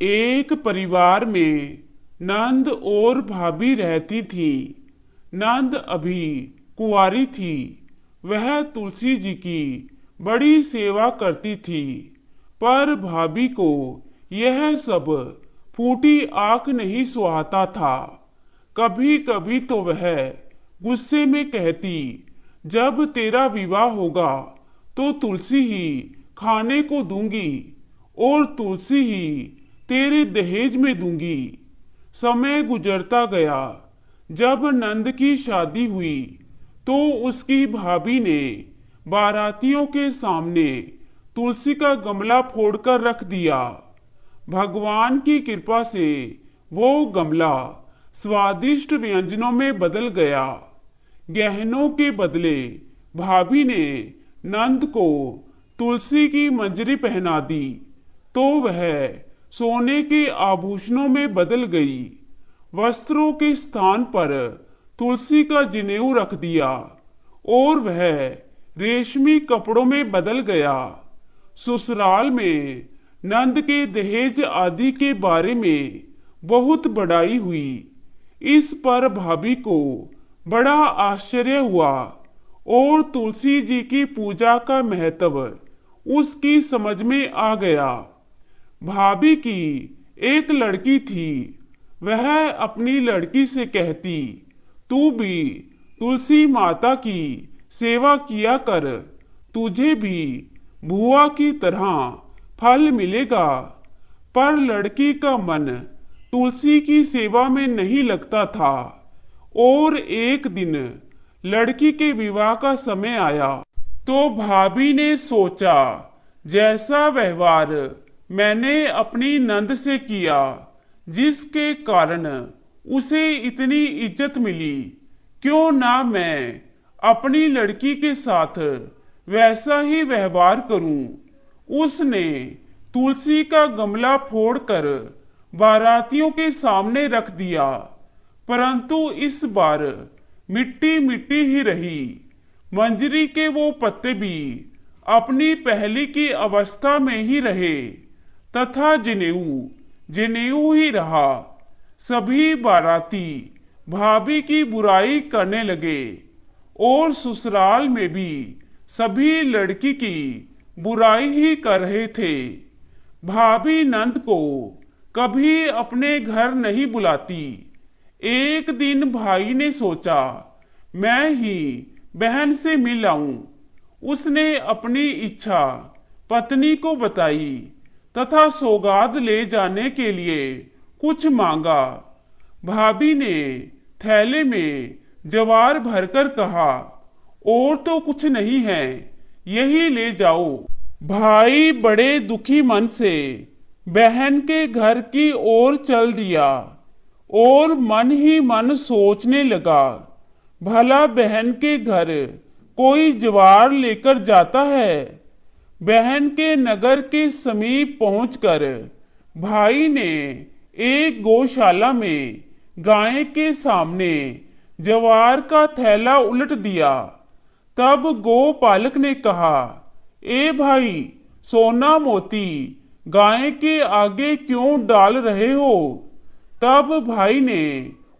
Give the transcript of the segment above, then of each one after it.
एक परिवार में नंद और भाभी रहती थी। नंद अभी कुंवारी थी। वह तुलसी जी की बड़ी सेवा करती थी, पर भाभी को यह सब फूटी आंख नहीं सुहाता था। कभी कभी तो वह गुस्से में कहती, जब तेरा विवाह होगा तो तुलसी ही खाने को दूंगी और तुलसी ही तेरे दहेज में दूंगी। समय गुजरता गया। जब नंद की शादी हुई तो उसकी भाभी ने बारातियों के सामने तुलसी का गमला फोड़कर रख दिया। भगवान की कृपा से वो गमला स्वादिष्ट व्यंजनों में बदल गया। गहनों के बदले भाभी ने नंद को तुलसी की मंजरी पहना दी तो वह सोने के आभूषणों में बदल गई। वस्त्रों के स्थान पर तुलसी का जनेऊ रख दिया और वह रेशमी कपड़ों में बदल गया। ससुराल में नंद के दहेज आदि के बारे में बहुत बड़ाई हुई। इस पर भाभी को बड़ा आश्चर्य हुआ और तुलसी जी की पूजा का महत्व उसकी समझ में आ गया। भाभी की एक लड़की थी। वह अपनी लड़की से कहती, तू भी तुलसी माता की सेवा किया कर, तुझे भी बुआ की तरह फल मिलेगा। पर लड़की का मन तुलसी की सेवा में नहीं लगता था और एक दिन लड़की के विवाह का समय आया तो भाभी ने सोचा, जैसा व्यवहार मैंने अपनी नंद से किया, जिसके कारण उसे इतनी इज्जत मिली, क्यों ना मैं अपनी लड़की के साथ वैसा ही व्यवहार करूं। उसने तुलसी का गमला फोड़कर बारातियों के सामने रख दिया, परंतु इस बार मिट्टी मिट्टी ही रही। मंजरी के वो पत्ते भी अपनी पहली की अवस्था में ही रहे तथा जनेऊ जनेऊ ही रहा। सभी बाराती भाभी की बुराई करने लगे और ससुराल में भी सभी लड़की की बुराई ही कर रहे थे। भाभी नंद को कभी अपने घर नहीं बुलाती। एक दिन भाई ने सोचा, मैं ही बहन से मिल आऊं। उसने अपनी इच्छा पत्नी को बताई तथा सौगात ले जाने के लिए कुछ मांगा। भाभी ने थैले में जवार भरकर कहा, और तो कुछ नहीं है, यही ले जाओ। भाई बड़े दुखी मन से बहन के घर की ओर चल दिया और मन ही मन सोचने लगा, भला बहन के घर कोई जवार लेकर जाता है। बहन के नगर के समीप पहुंचकर भाई ने एक गौशाला में गाय के सामने जवार का थैला उलट दिया। तब गोपालक ने कहा, ए भाई, सोना मोती गाय के आगे क्यों डाल रहे हो। तब भाई ने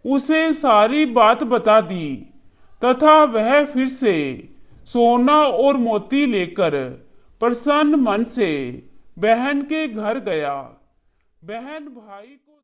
उसे सारी बात बता दी तथा वह फिर से सोना और मोती लेकर प्रसन्न मन से बहन के घर गया। बहन भाई को